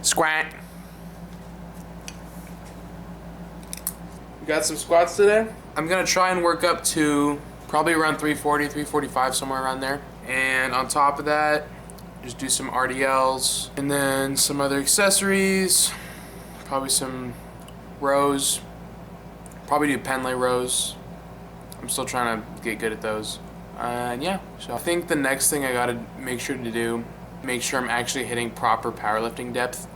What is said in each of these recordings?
Squat. You got some squats today? I'm gonna try and work up to probably around 340, 345, somewhere around there. And on top of that, just do some RDLs and then some other accessories, probably some rows, probably do pen lay rows. I'm still trying to get good at those. And yeah, so I think the next thing I gotta make sure to do, make sure I'm actually hitting proper powerlifting depth,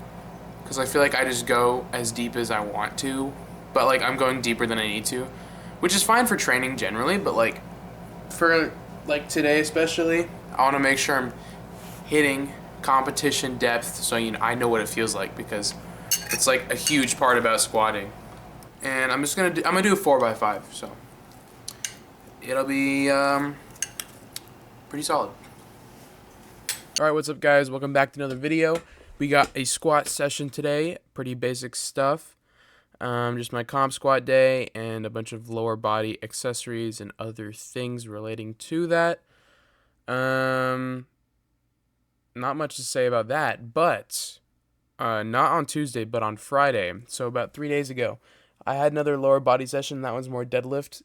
because I feel like I just go as deep as I want to, but like I'm going deeper than I need to, which is fine for training generally, but like for like today especially, I want to make sure I'm hitting competition depth so I know what it feels like, because it's like a huge part about squatting. And I'm gonna do a 4x5, so it'll be pretty solid. Alright, what's up guys? Welcome back to another video. We got a squat session today, pretty basic stuff. Just my comp squat day and a bunch of lower body accessories and other things relating to that. Not much to say about that, but not on Tuesday, but on Friday, so about 3 days ago, I had another lower body session. That one's more deadlift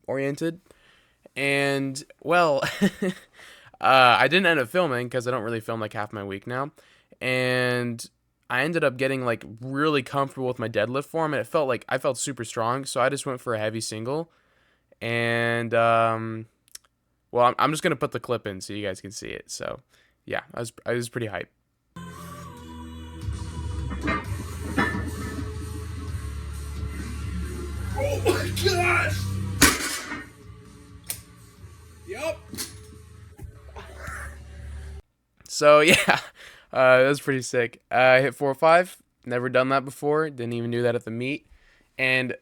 oriented. And, well, I didn't end up filming because I don't really film like half my week now. And I ended up getting like really comfortable with my deadlift form, and it felt like I felt super strong. So I just went for a heavy single. And, well, I'm just going to put the clip in so you guys can see it. So, yeah, I was pretty hyped. Oh my gosh! Yup. So yeah, that was pretty sick. I hit 4-5. Never done that before. Didn't even do that at the meet. And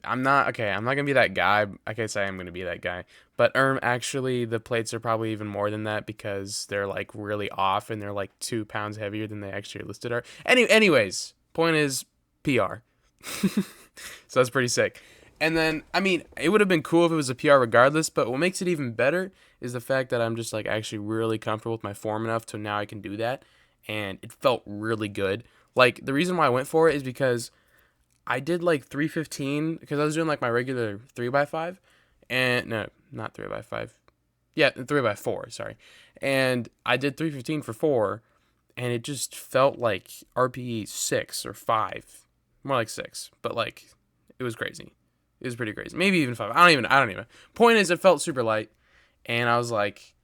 I'm not gonna be that guy. I can't say I'm gonna be that guy. But actually, the plates are probably even more than that because they're like really off and they're like 2 pounds heavier than they actually listed are. Anyways, point is PR. So that's pretty sick. And then, I mean, it would have been cool if it was a PR regardless, but what makes it even better is the fact that I'm just like actually really comfortable with my form enough to now I can do that. And it felt really good. Like, the reason why I went for it is because I did like 315 because I was doing like my regular 3x5. And no, not 3x5. Yeah, 3x4, sorry. And I did 315 for 4, and it just felt like RPE 6 or 5. More like 6, but like it was crazy. It was pretty crazy. Maybe even 5. I don't even. Point is, it felt super light, and I was like,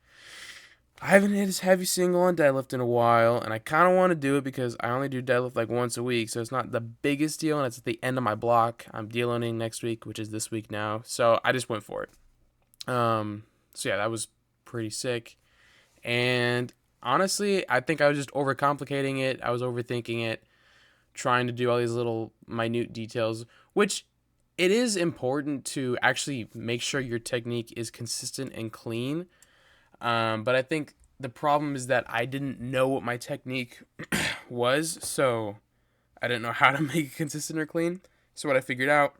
I haven't hit this heavy single on deadlift in a while, and I kind of want to do it because I only do deadlift like once a week, so it's not the biggest deal, and it's at the end of my block. I'm deloading next week, which is this week now, so I just went for it. So yeah, that was pretty sick, and honestly, I think I was just overcomplicating it. I was overthinking it, trying to do all these little minute details, which it is important to actually make sure your technique is consistent and clean. But I think the problem is that I didn't know what my technique was, so I didn't know how to make it consistent or clean. So what I figured out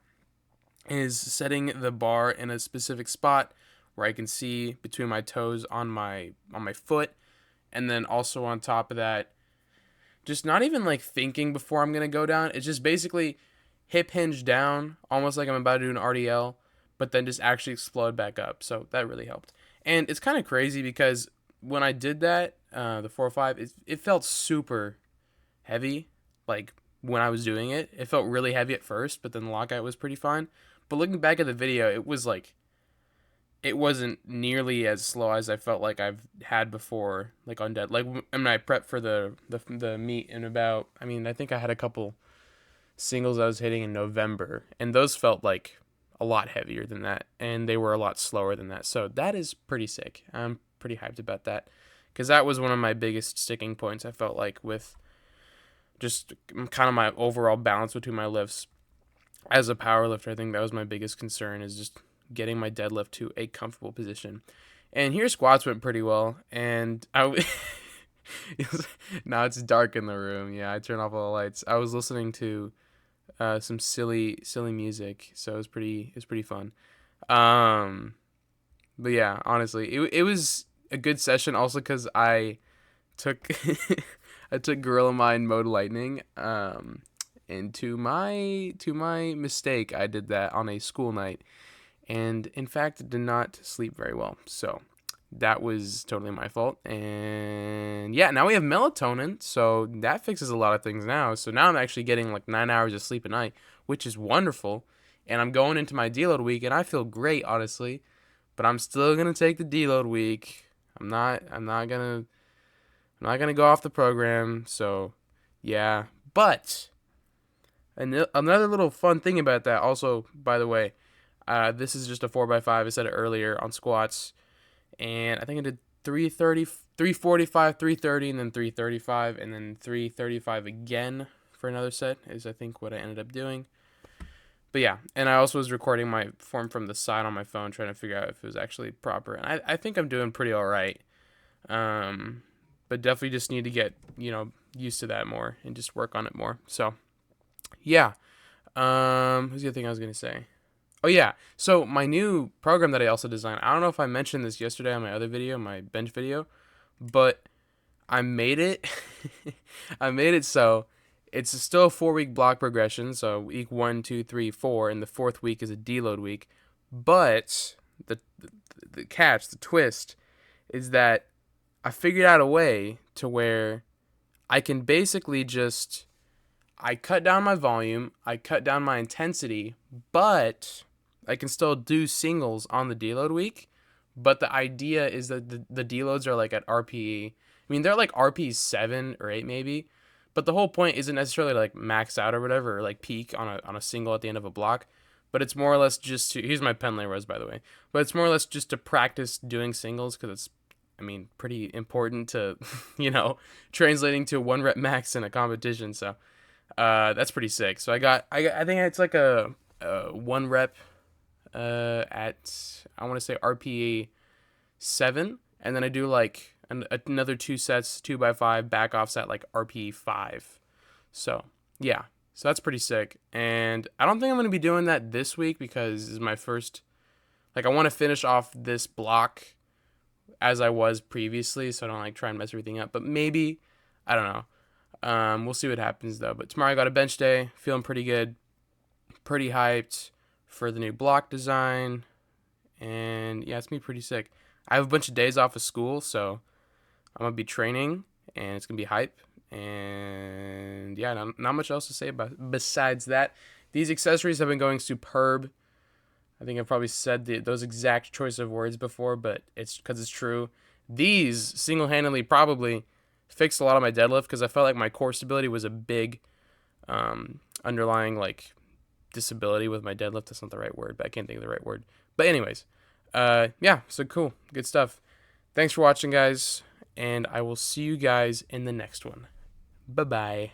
is setting the bar in a specific spot where I can see between my toes on my foot, and then also on top of that, just not even like thinking before I'm gonna go down. It's just basically hip hinge down, almost like I'm about to do an RDL, but then just actually explode back up. So that really helped. And it's kind of crazy because when I did that, the 4-5, it felt super heavy. Like when I was doing it, it felt really heavy at first, but then the lockout was pretty fine. But looking back at the video, it was like, it wasn't nearly as slow as I felt like I've had before, like on dead. Like when I prepped for the meet in about, I mean, I think I had a couple singles I was hitting in November, and those felt like a lot heavier than that, and they were a lot slower than that. So that is pretty sick. I'm pretty hyped about that because that was one of my biggest sticking points. I felt like with just kind of my overall balance between my lifts as a power lifter. I think that was my biggest concern, is just getting my deadlift to a comfortable position. And here squats went pretty well, and now it's dark in the room. Yeah, I turned off all the lights. I was listening to some silly music, so it was pretty fun. But yeah, honestly, it was a good session also because I took I took Gorilla Mind Mode Lightning. And to my mistake, I did that on a school night, and in fact, did not sleep very well. So that was totally my fault. And yeah, now we have melatonin, so that fixes a lot of things now. So now I'm actually getting like 9 hours of sleep a night, which is wonderful. And I'm going into my deload week, and I feel great, honestly. But I'm still gonna take the deload week. I'm not gonna go off the program. So yeah, but another little fun thing about that, also, by the way, this is just a 4x5. I said it earlier on squats, and I think I did 330, 345, 330, and then 335, and then 335 again for another set, is I think what I ended up doing. But yeah, and I also was recording my form from the side on my phone, trying to figure out if it was actually proper. And I think I'm doing pretty all right. But definitely just need to get, used to that more and just work on it more. So, yeah. What's the other thing I was going to say? Oh, yeah. So, my new program that I also designed, I don't know if I mentioned this yesterday on my other video, my bench video, but I made it. I made it so it's still a 4 week block progression. So, week 1, 2, 3, 4, and the fourth week is a deload week. But the catch, the twist, is that I figured out a way to where I can basically just I cut down my volume, I cut down my intensity, but I can still do singles on the deload week. But the idea is that the deloads are like at RPE. I mean, they're like RPE 7 or 8 maybe. But the whole point isn't necessarily like max out or whatever, or like peak on a single at the end of a block. But it's more or less just to, here's my pen layers, by the way. But it's more or less just to practice doing singles because it's, I mean, pretty important to, translating to 1 rep max in a competition. So that's pretty sick. So I think it's like a 1 rep at, I want to say RPE 7. And then I do like another 2 sets, 2x5 back offs at like RPE 5. So yeah. So that's pretty sick. And I don't think I'm going to be doing that this week because this is my first, like I want to finish off this block as I was previously, so I don't like try and mess everything up. But maybe, I don't know. We'll see what happens though. But tomorrow I got a bench day, feeling pretty good, pretty hyped for the new block design, and yeah, it's gonna be pretty sick. I have a bunch of days off of school, so I'm gonna be training, and it's gonna be hype. And yeah, not much else to say about besides that. These accessories have been going superb. I think I've probably said those exact choice of words before, but it's because it's true. These single-handedly probably fixed a lot of my deadlift because I felt like my core stability was a big underlying like disability with my deadlift. That's not the right word, but I can't think of the right word. But anyways, yeah, so cool. Good stuff. Thanks for watching, guys, and I will see you guys in the next one. Bye-bye.